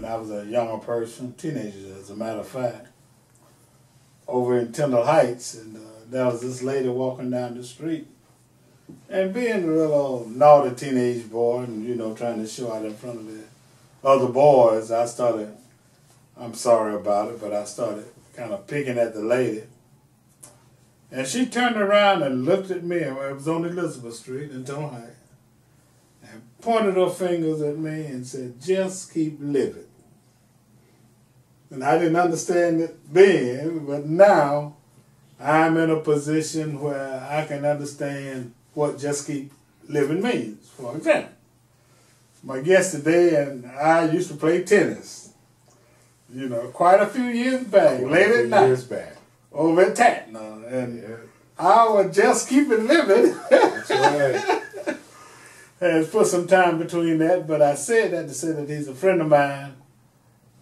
when I was a younger person, teenager as a matter of fact, over in Tyndall Heights, and there was this lady walking down the street. And being a little naughty teenage boy and, you know, trying to show out in front of the other boys, I'm sorry about it, but I started kind of picking at the lady. And she turned around and looked at me, and it was on Elizabeth Street in Tyndall Heights, and pointed her fingers at me and said, "Just keep living." And I didn't understand it then, but now I'm in a position where I can understand what "just keep living" means. For example, my guest today and I used to play tennis, you know, quite a few years back, late at night, over at Tatna, and I was just keeping living. That's right. Has put some time between that, but I said that to say that he's a friend of mine,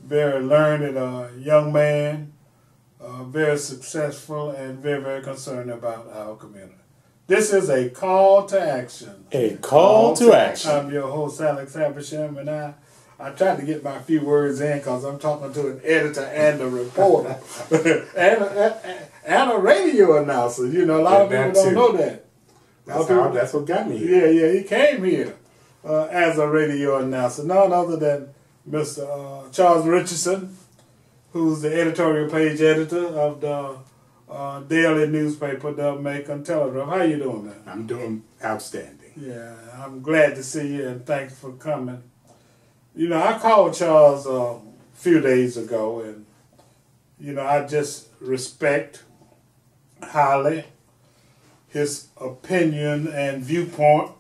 very learned young man, very successful, and very, very concerned about our community. This is a call to action. A call to action. I'm your host, Alex Habersham, and I tried to get my few words in because I'm talking to an editor and a reporter and a radio announcer. You know, a lot of people don't know that. That's what got me here. Yeah, he came here as a radio announcer. None other than Mr. Charles Richardson, who's the editorial page editor of the daily newspaper, the Macon Telegraph. How you doing, man? I'm doing outstanding. Yeah, I'm glad to see you, and thanks for coming. You know, I called Charles a few days ago, and, you know, I just respect highly his opinion and viewpoint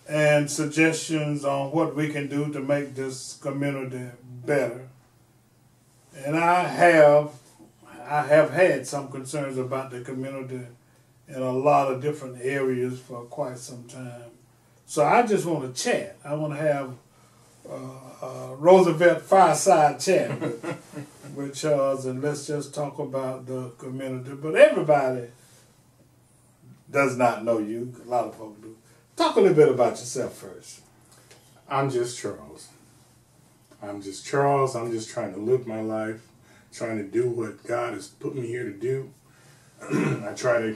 and suggestions on what we can do to make this community better. And I have had some concerns about the community in a lot of different areas for quite some time. So I just want to chat. I want to have Roosevelt fireside chat with Charles, and let's just talk about the community. But everybody does not know you. A lot of folks do. Talk a little bit about yourself first. I'm just Charles. I'm just Charles. I'm just trying to live my life, trying to do what God has put me here to do. I try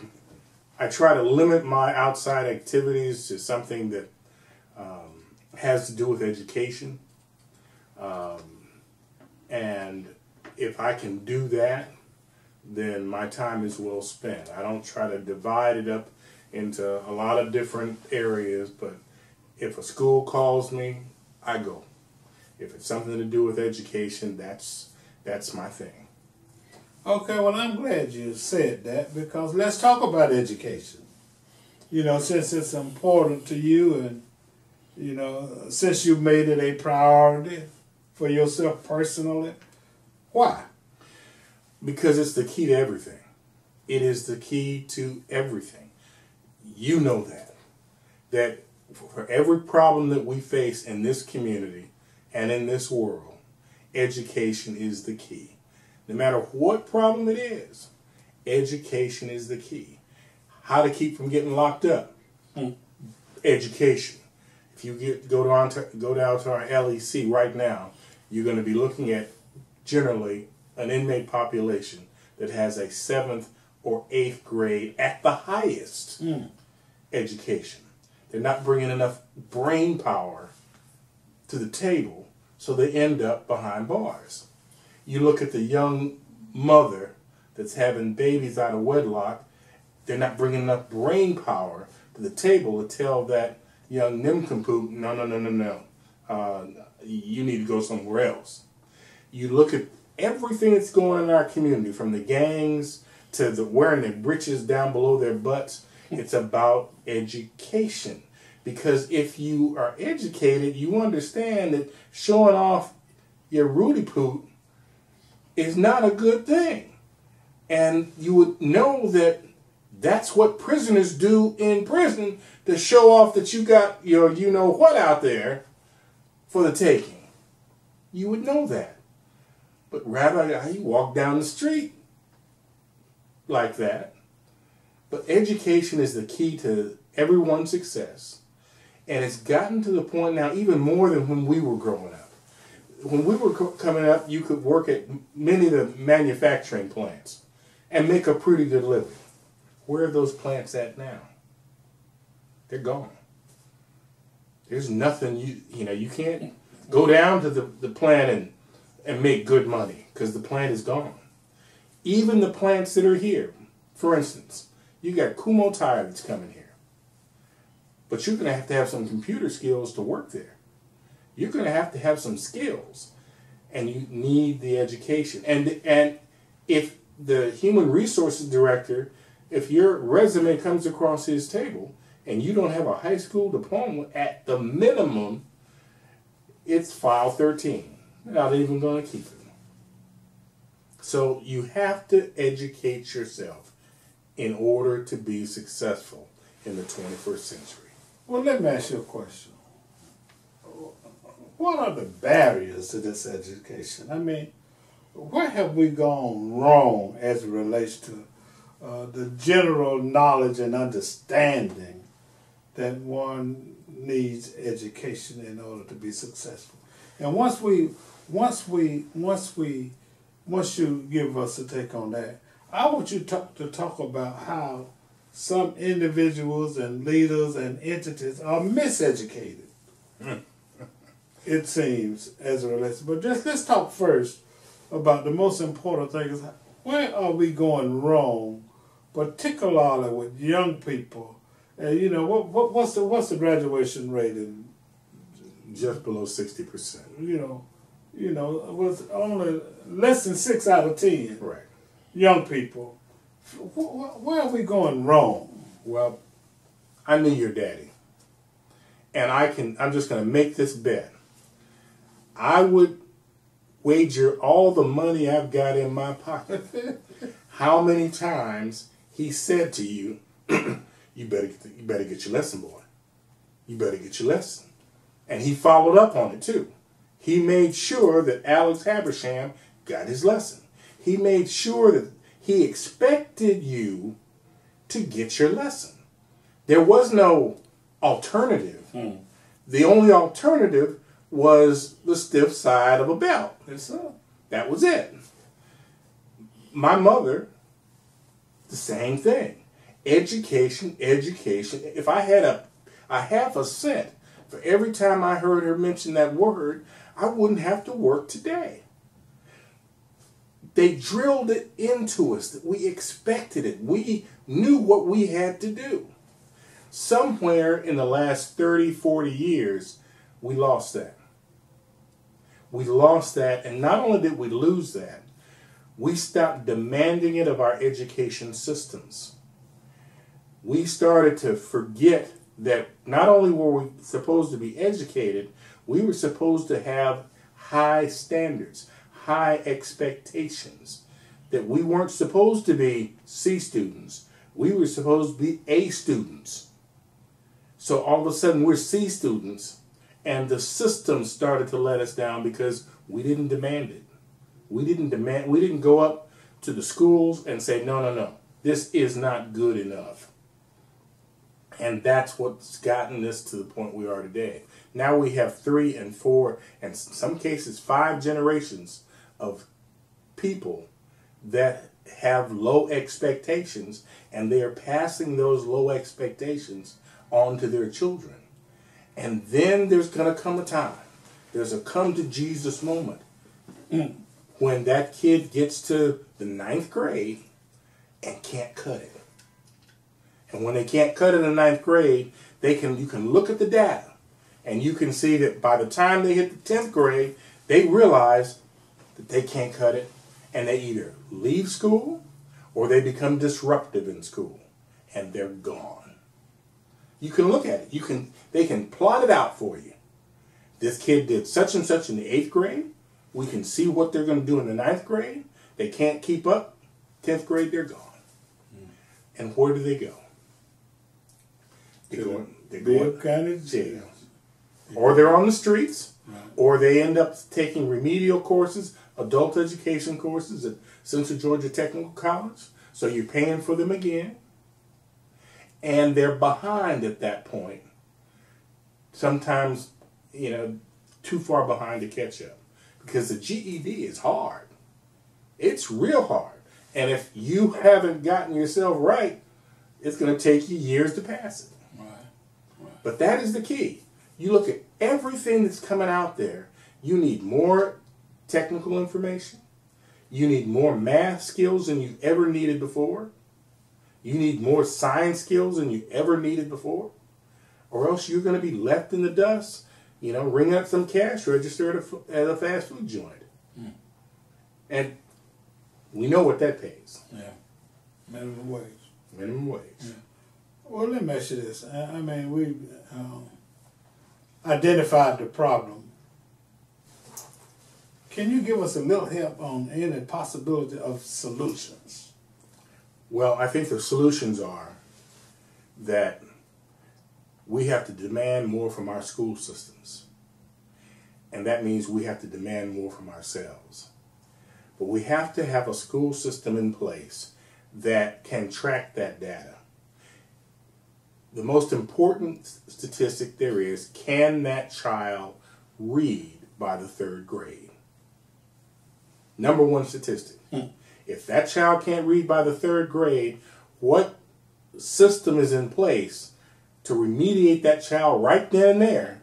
to limit my outside activities to something that has to do with education. And if I can do that, then my time is well spent. I don't try to divide it up into a lot of different areas, but if a school calls me, I go. If it's something to do with education, that's my thing. Okay, well, I'm glad you said that, because let's talk about education. You know, since it's important to you, and, you know, since you've made it a priority for yourself personally, why? Because it's the key to everything. It is the key to everything. You know that. That for every problem that we face in this community and in this world, education is the key. No matter what problem it is, education is the key. How to keep from getting locked up? Education. If you go down to our LEC right now, you're going to be looking at generally an inmate population that has a 7th or 8th grade at the highest education. They're not bringing enough brain power to the table, so they end up behind bars. You look at the young mother that's having babies out of wedlock, they're not bringing enough brain power to the table to tell that young nincompoop, no, you need to go somewhere else. You look at everything that's going on in our community, from the gangs to the wearing their breeches down below their butts. It's about education. Because if you are educated, you understand that showing off your Rudy Poot is not a good thing. And you would know that that's what prisoners do in prison, to show off that you got your you-know-what out there for the taking. You would know that. But rather, you walk down the street like that. But education is the key to everyone's success. And it's gotten to the point now, even more than when we were growing up. when we were coming up, you could work at many of the manufacturing plants and make a pretty good living. Where are those plants at now? They're gone. There's nothing you can't go down to the plant and make good money because the plant is gone. Even the plants that are here, for instance, you got Kumo Tire that's coming here. But you're going to have some computer skills to work there. You're going to have some skills. And you need the education. And if the human resources director, if your resume comes across his table and you don't have a high school diploma, at the minimum, it's file 13. They're not even going to keep it. So you have to educate yourself in order to be successful in the 21st century. Well, let me ask you a question. What are the barriers to this education? I mean, where have we gone wrong as it relates to the general knowledge and understanding that one needs education in order to be successful? And once you give us a take on that, I want you to talk about how some individuals and leaders and entities are miseducated. It seems, as it relates. But let's talk first about the most important thing is where are we going wrong, particularly with young people. And what's the graduation rate in? Just below 60%. It was only less than 6 out of 10. Right. Young people. Where are we going wrong? Well, I knew your daddy. And I'm just going to make this bet. I would wager all the money I've got in my pocket how many times he said to you, you better get your lesson, boy. You better get your lesson. And he followed up on it too. He made sure that Alex Habersham got his lesson. He made sure that he expected you to get your lesson. There was no alternative. The only alternative was the stiff side of a belt. That was it. My mother, the same thing. Education, education. If I had a half a cent for every time I heard her mention that word, I wouldn't have to work today. They drilled it into us that we expected it. We knew what we had to do. Somewhere in the last 30, 40 years, we lost that. We lost that, and not only did we lose that, we stopped demanding it of our education systems. We started to forget that not only were we supposed to be educated, we were supposed to have high standards, high expectations, that we weren't supposed to be C students. We were supposed to be A students. So all of a sudden we're C students, and the system started to let us down because we didn't demand it. We didn't go up to the schools and say, no, this is not good enough. And that's what's gotten us to the point we are today. Now we have 3 and 4, and in some cases 5 generations of people that have low expectations, and they are passing those low expectations on to their children. And then there's going to come a time, there's a come to Jesus moment, when that kid gets to the 9th grade and can't cut it. And when they can't cut it in the 9th grade, you can look at the data, and you can see that by the time they hit the 10th grade, they realize that they can't cut it, and they either leave school or they become disruptive in school, and they're gone. You can look at it. They can plot it out for you. This kid did such and such in the 8th grade. We can see what they're going to do in the 9th grade. They can't keep up. 10th grade, they're gone. And where do they go? They're going County jail. Or they're on the streets, or they end up taking remedial courses, adult education courses at Central Georgia Technical College. So you're paying for them again. And they're behind at that point. Sometimes, too far behind to catch up. because the GED is hard. It's real hard. And if you haven't gotten yourself right, it's going to take you years to pass it. Right. But that is the key. You look at everything that's coming out there. You need more technical information. You need more math skills than you ever needed before. You need more science skills than you ever needed before. Or else you're going to be left in the dust, ring up some cash register at a fast food joint. And we know what that pays. Yeah. Minimum wage. Minimum wage. Yeah. Well, let me ask you this. I mean, we identified the problem. Can you give us a little help on any possibility of solutions? Well, I think the solutions are that we have to demand more from our school systems. And that means we have to demand more from ourselves. But we have to have a school system in place that can track that data. The most important statistic there is, can that child read by the 3rd grade? Number one statistic. If that child can't read by the 3rd grade, what system is in place to remediate that child right then and there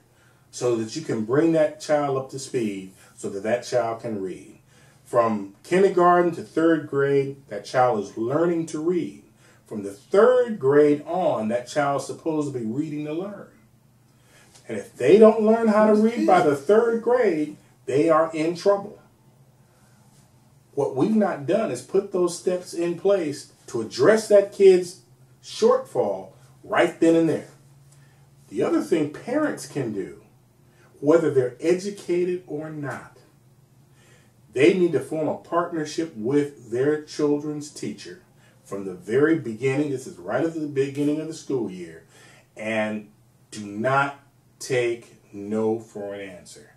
so that you can bring that child up to speed so that that child can read? From kindergarten to 3rd grade, that child is learning to read. From the 3rd grade on, that child is supposed to be reading to learn. And if they don't learn how to read by the 3rd grade, they are in trouble. What we've not done is put those steps in place to address that kid's shortfall right then and there. The other thing parents can do, whether they're educated or not, they need to form a partnership with their children's teacher from the very beginning. This is right at the beginning of the school year. And do not take no for an answer.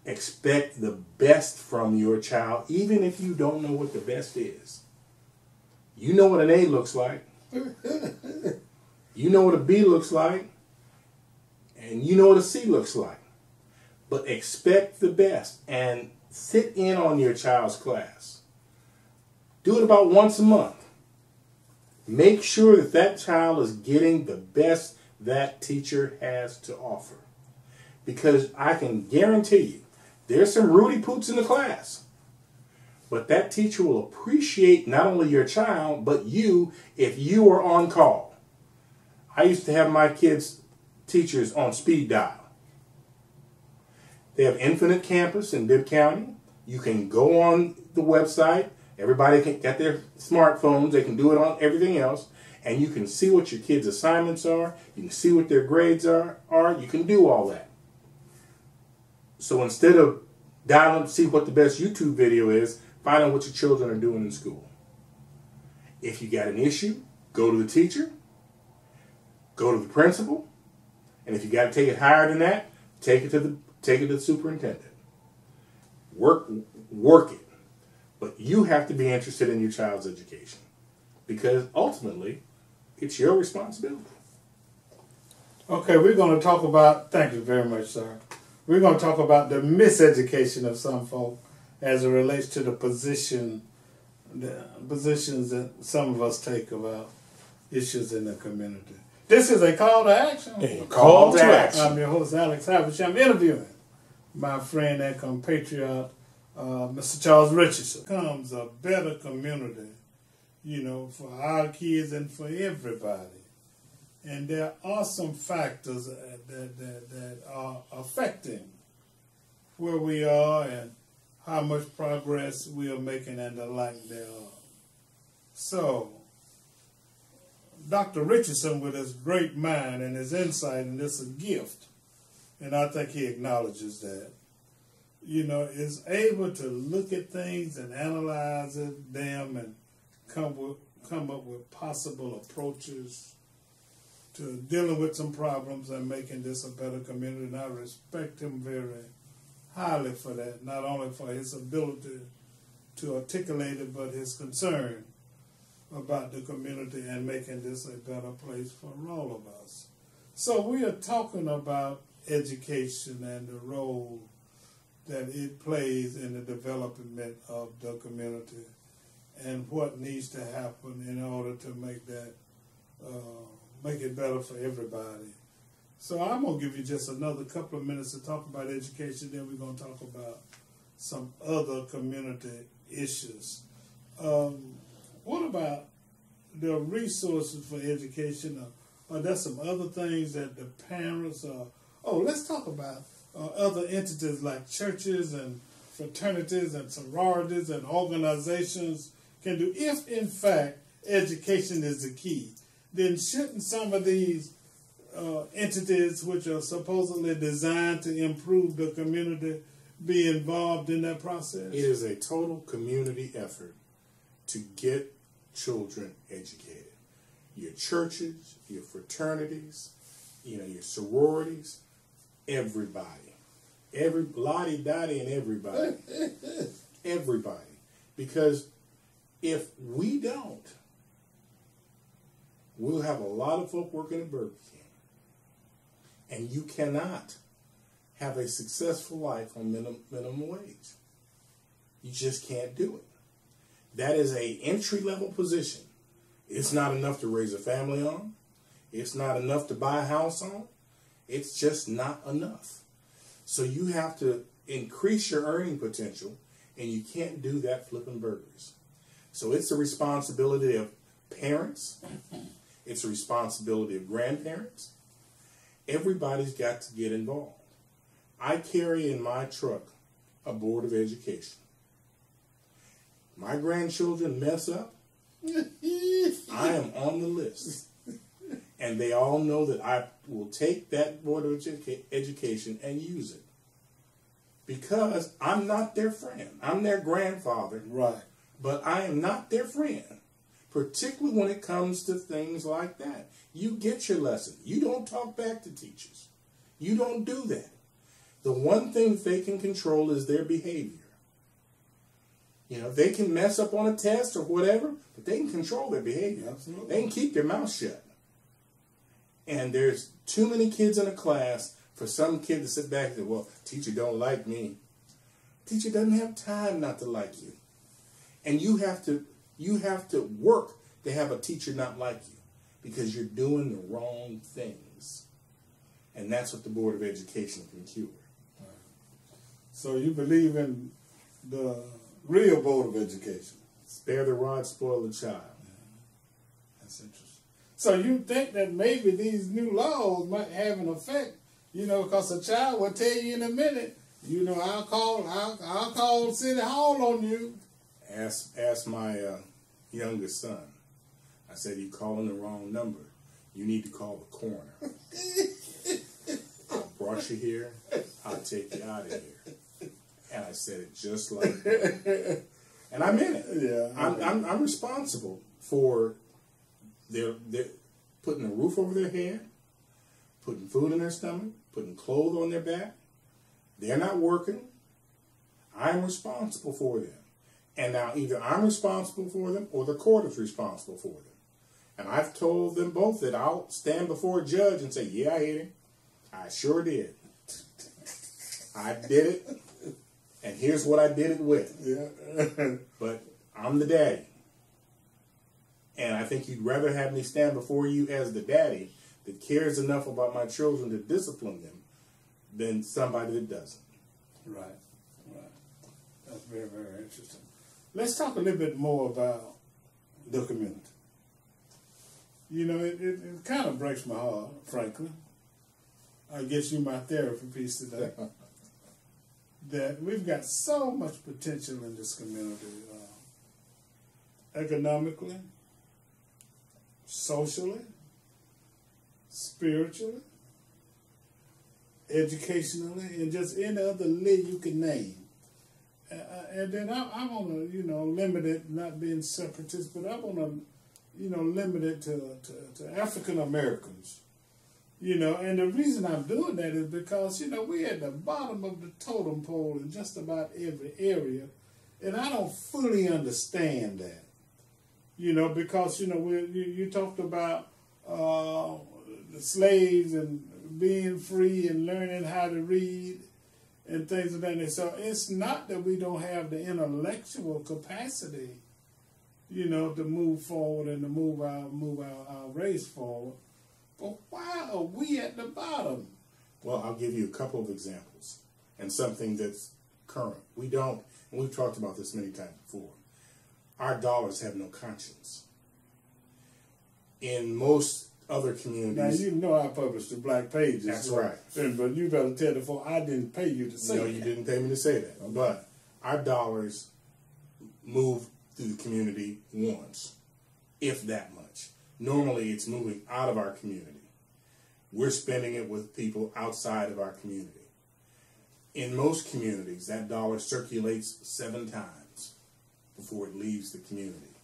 Expect the best from your child, even if you don't know what the best is. You know what an A looks like. You know what a B looks like. And you know what a C looks like. But expect the best and sit in on your child's class. Do it about once a month. Make sure that that child is getting the best that teacher has to offer. Because I can guarantee you, there's some Rudy Poots in the class. But that teacher will appreciate not only your child, but you if you are on call. I used to have my kids' teachers on speed dial. They have Infinite Campus in Bibb County. You can go on the website. Everybody can get their smartphones. They can do it on everything else. And you can see what your kids' assignments are. You can see what their grades are. You can do all that. So instead of dialing to see what the best YouTube video is, find out what your children are doing in school. If you got an issue, go to the teacher. Go to the principal. And if you got to take it higher than that, take it to the superintendent. Work it. But you have to be interested in your child's education. Because ultimately, it's your responsibility. Okay, we're going to talk about, thank you very much, sir. We're going to talk about the miseducation of some folk as it relates to the positions that some of us take about issues in the community. This is a call to action. A call to action. I'm your host, Alex Havish. I'm interviewing my friend and compatriot, Mr. Charles Richardson. Comes a better community, for our kids and for everybody. And there are some factors that are affecting where we are and how much progress we are making and the like thereof. So, Dr. Richardson, with his great mind and his insight, and this is a gift, and I think he acknowledges that, is able to look at things and analyze them and come up with possible approaches to dealing with some problems and making this a better community. And I respect him very highly for that, not only for his ability to articulate it, but his concern about the community and making this a better place for all of us. So we are talking about education and the role that it plays in the development of the community and what needs to happen in order to make that make it better for everybody. So I'm going to give you just another couple of minutes to talk about education, then we're going to talk about some other community issues. What about the resources for education? Are there some other things that the parents are... Oh, let's talk about other entities like churches and fraternities and sororities and organizations can do. If, in fact, education is the key, then shouldn't some of these entities which are supposedly designed to improve the community be involved in that process? It is a total community effort to get children educated. Your churches, your fraternities, your sororities, everybody. Lottie-dottie and everybody. Everybody. Because if we don't, we'll have a lot of folk working at Burger King. And you cannot have a successful life on minimum wage. You just can't do it. That is a entry-level position. It's not enough to raise a family on. It's not enough to buy a house on. It's just not enough. So you have to increase your earning potential, and you can't do that flipping burgers. So it's the responsibility of parents. It's the responsibility of grandparents. Everybody's got to get involved. I carry in my truck a board of education. My grandchildren mess up, I am on the list. And they all know that I will take that board of education and use it. Because I'm not their friend. I'm their grandfather. Right. But I am not their friend. Particularly when it comes to things like that. You get your lesson. You don't talk back to teachers. You don't do that. The one thing that they can control is their behavior. They can mess up on a test or whatever, but they can control their behavior. Absolutely. They can keep their mouth shut. And there's too many kids in a class for some kid to sit back and say, well, teacher don't like me. Teacher doesn't have time not to like you. And you have to work to have a teacher not like you because you're doing the wrong things. And that's what the Board of Education can cure. Right. So you believe in the real Board of Education? Spare the rod, spoil the child. Yeah. That's interesting. So you think that maybe these new laws might have an effect, because a child will tell you in a minute, I'll call City Hall on you. Ask my youngest son. I said, you're calling the wrong number. You need to call the coroner. I brought you here. I'll take you out of here. And I said it just like that. And I meant it. Yeah, I'm responsible for their putting a roof over their head, putting food in their stomach, putting clothes on their back. They're not working. I'm responsible for them. And now either I'm responsible for them or the court is responsible for them. And I've told them both that I'll stand before a judge and say, yeah, I hit him. I sure did. I did it. And here's what I did it with. Yeah. But I'm the daddy. And I think you'd rather have me stand before you as the daddy that cares enough about my children to discipline them than somebody that doesn't. Right. That's very, very interesting. Let's talk a little bit more about the community. It kind of breaks my heart, frankly. I guess you're my therapy piece today. That we've got so much potential in this community, economically, socially, spiritually, educationally, and just any other lid you can name. And then I want to, limit it, not being separatist, but I want to, limit it to African Americans. And the reason I'm doing that is because, we're at the bottom of the totem pole in just about every area. And I don't fully understand that. Because, you talked about the slaves and being free and learning how to read. and things of that nature. So it's not that we don't have the intellectual capacity, to move forward and to move our race forward. But why are we at the bottom? Well, I'll give you a couple of examples and something that's current. We don't, and we've talked about this many times before, our dollars have no conscience. In most other communities... Now, I published the Black Pages. That's right. But you better tell the folks, I didn't pay you to say that. No, you didn't pay me to say that. Okay. But our dollars move through the community once, if that much. Normally, it's moving out of our community. We're spending it with people outside of our community. In most communities, that dollar circulates 7 times before it leaves the community,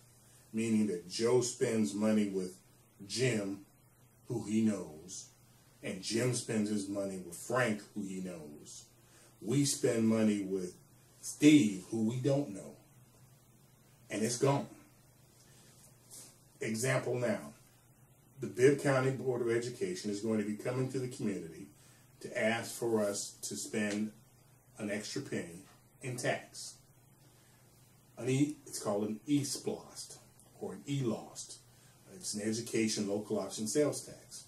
meaning that Joe spends money with Jim, who he knows, and Jim spends his money with Frank, who he knows. We spend money with Steve, who we don't know, and it's gone. Example now. The Bibb County Board of Education is going to be coming to the community to ask for us to spend an extra penny in tax. It's called an E-SPLOST or an E-LOST. It's an education local option sales tax.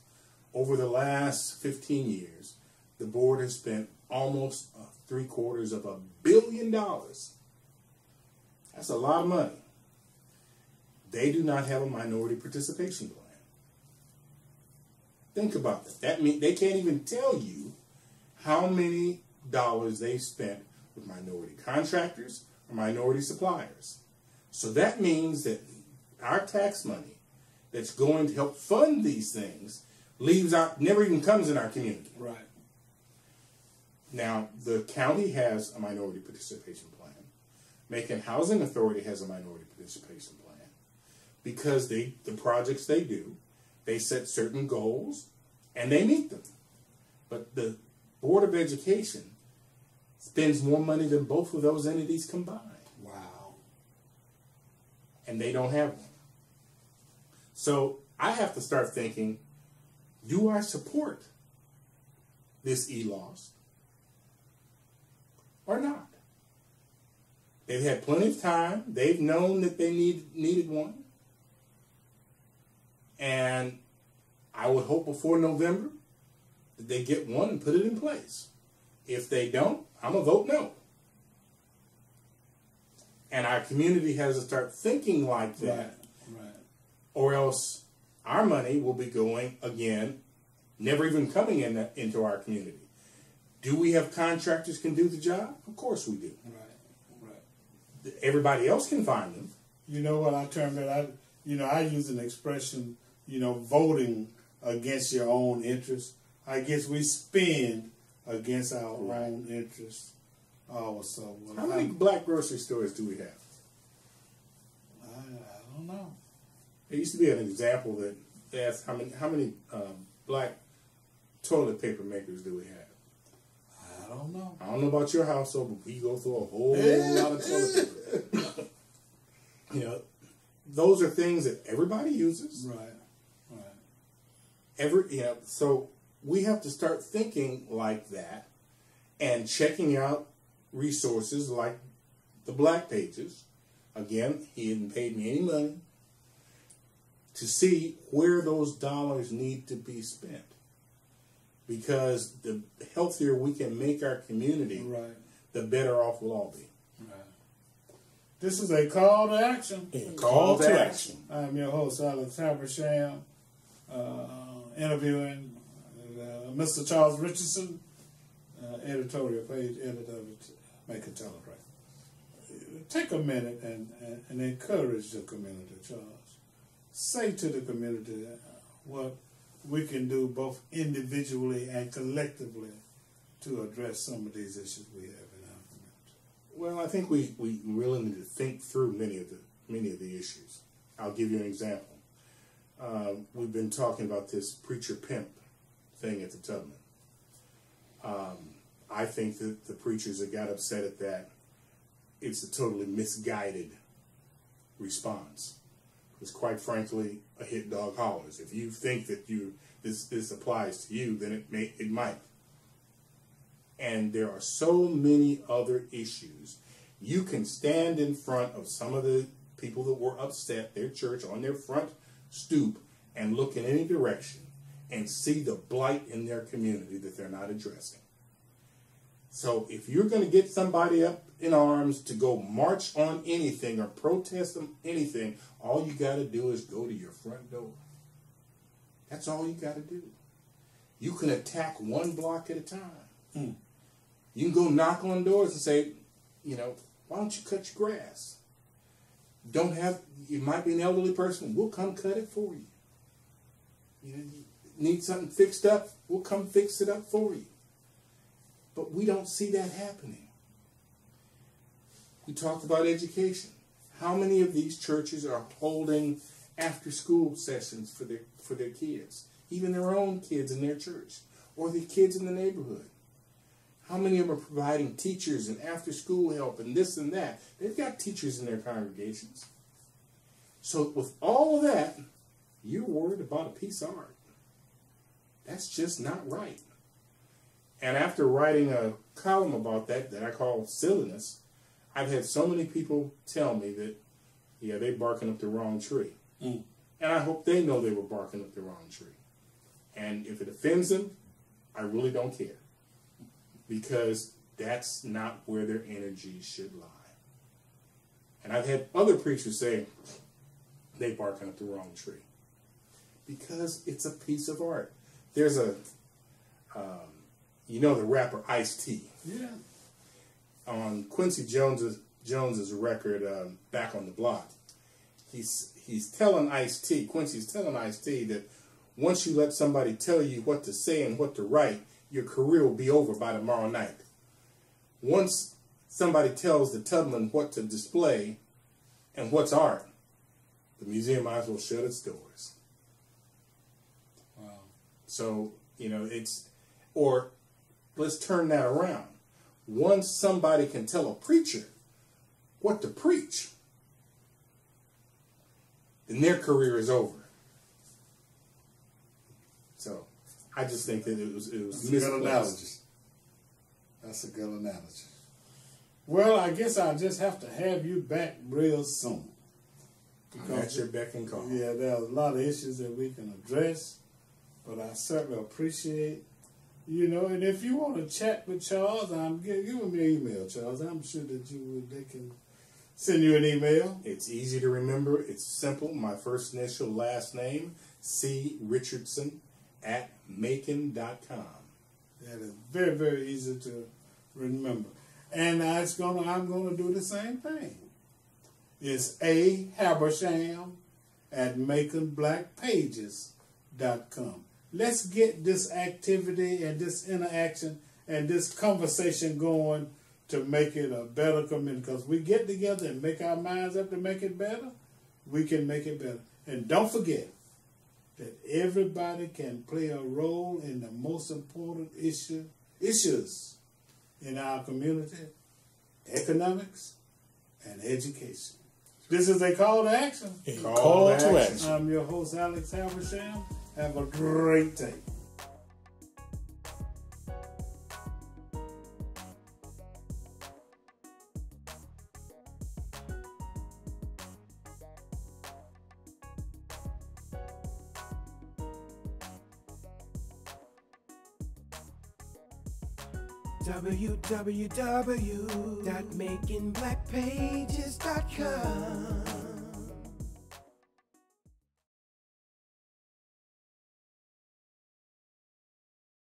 Over the last 15 years, the board has spent almost $750 million. That's a lot of money. They do not have a minority participation plan. Think about that. That means they can't even tell you how many dollars they've spent with minority contractors or minority suppliers. So that means that our tax money that's going to help fund these things never even comes in our community. Right. Now, the county has a minority participation plan. Macon Housing Authority has a minority participation plan because the projects they do, they set certain goals, and they meet them. But the Board of Education spends more money than both of those entities combined. Wow. And they don't have one. So I have to start thinking, do I support this E-LOST or not? They've had plenty of time. They've known that they needed one. And I would hope before November that they get one and put it in place. If they don't, I'm going to vote no. And our community has to start thinking like that. Right. Or else our money will be going, again, never even coming into our community. Do we have contractors can do the job? Of course we do. Right. Everybody else can find them. You know what I term it? I use an expression, voting against your own interests. I guess we spend against our own interests also. How many black grocery stores do we have? I don't know. There used to be an example that they asked how many black toilet paper makers do we have? I don't know. I don't know about your household, but we go through a whole lot of toilet paper. Those are things that everybody uses. Right. So we have to start thinking like that and checking out resources like the Black Pages. Again, he hadn't paid me any money to see where those dollars need to be spent. Because the healthier we can make our community, the better off we'll all be. Right. This is a call to action. Call to action. I'm your host, Alex Habersham, interviewing Mr. Charles Richardson, editorial page editor of Macon Telegraph. Take a minute and encourage the community, Charles. Say to the community what we can do both individually and collectively to address some of these issues we have in our community. Well, I think we really need to think through many of the issues. I'll give you an example. We've been talking about this preacher pimp thing at the Tubman. I think that the preachers that got upset at that, it's a totally misguided response. Because quite frankly, a hit dog hollers. If you think that this applies to you, then it might. And there are so many other issues. You can stand in front of some of the people that were upset, their church, on their front stoop, and look in any direction and see the blight in their community that they're not addressing. So if you're going to get somebody up in arms to go march on anything or protest on anything, all you got to do is go to your front door. That's all you got to do. You can attack one block at a time. You can go knock on doors and say, why don't you cut your grass? You might be an elderly person, we'll come cut it for you. You need something fixed up, we'll come fix it up for you. But we don't see that happening. We talked about education. How many of these churches are holding after-school sessions for their kids, even their own kids in their church, or the kids in the neighborhood? How many of them are providing teachers and after-school help and this and that? They've got teachers in their congregations. So with all of that, you're worried about a piece of art. That's just not right. And after writing a column about that I call silliness, I've had so many people tell me that, they're barking up the wrong tree. And I hope they know they were barking up the wrong tree. And if it offends them, I really don't care. Because that's not where their energy should lie. And I've had other preachers say they barking up the wrong tree. Because it's a piece of art. There's the rapper Ice-T. Yeah. On Quincy Jones's record, Back on the Block, he's telling Ice-T, Quincy's telling Ice-T that once you let somebody tell you what to say and what to write, your career will be over by tomorrow night. Once somebody tells the Tubman what to display and what's art, the museum might as well shut its doors. Wow. So, or let's turn that around. Once somebody can tell a preacher what to preach, then their career is over. So, I just think that it was That's a good analogy. That's a good analogy. Well, I guess I'll just have to have you back real soon. That's your beck and call. Yeah, there are a lot of issues that we can address, but I certainly appreciate, and if you want to chat with Charles, give him your email, Charles. I'm sure that they can send you an email. It's easy to remember. It's simple. My first initial, last name, C. Richardson @macon.com. That is very, very easy to remember. And I'm gonna do the same thing. It's A. Habersham @MaconBlackPages.com. Let's get this activity and this interaction and this conversation going to make it a better community. Because we get together and make our minds up to make it better, we can make it better. And don't forget that everybody can play a role in the most important issues in our community: economics and education. This is a call to action. Call to action. I'm your host, Alex Habersham. Have a great day. www.makingblackpages.com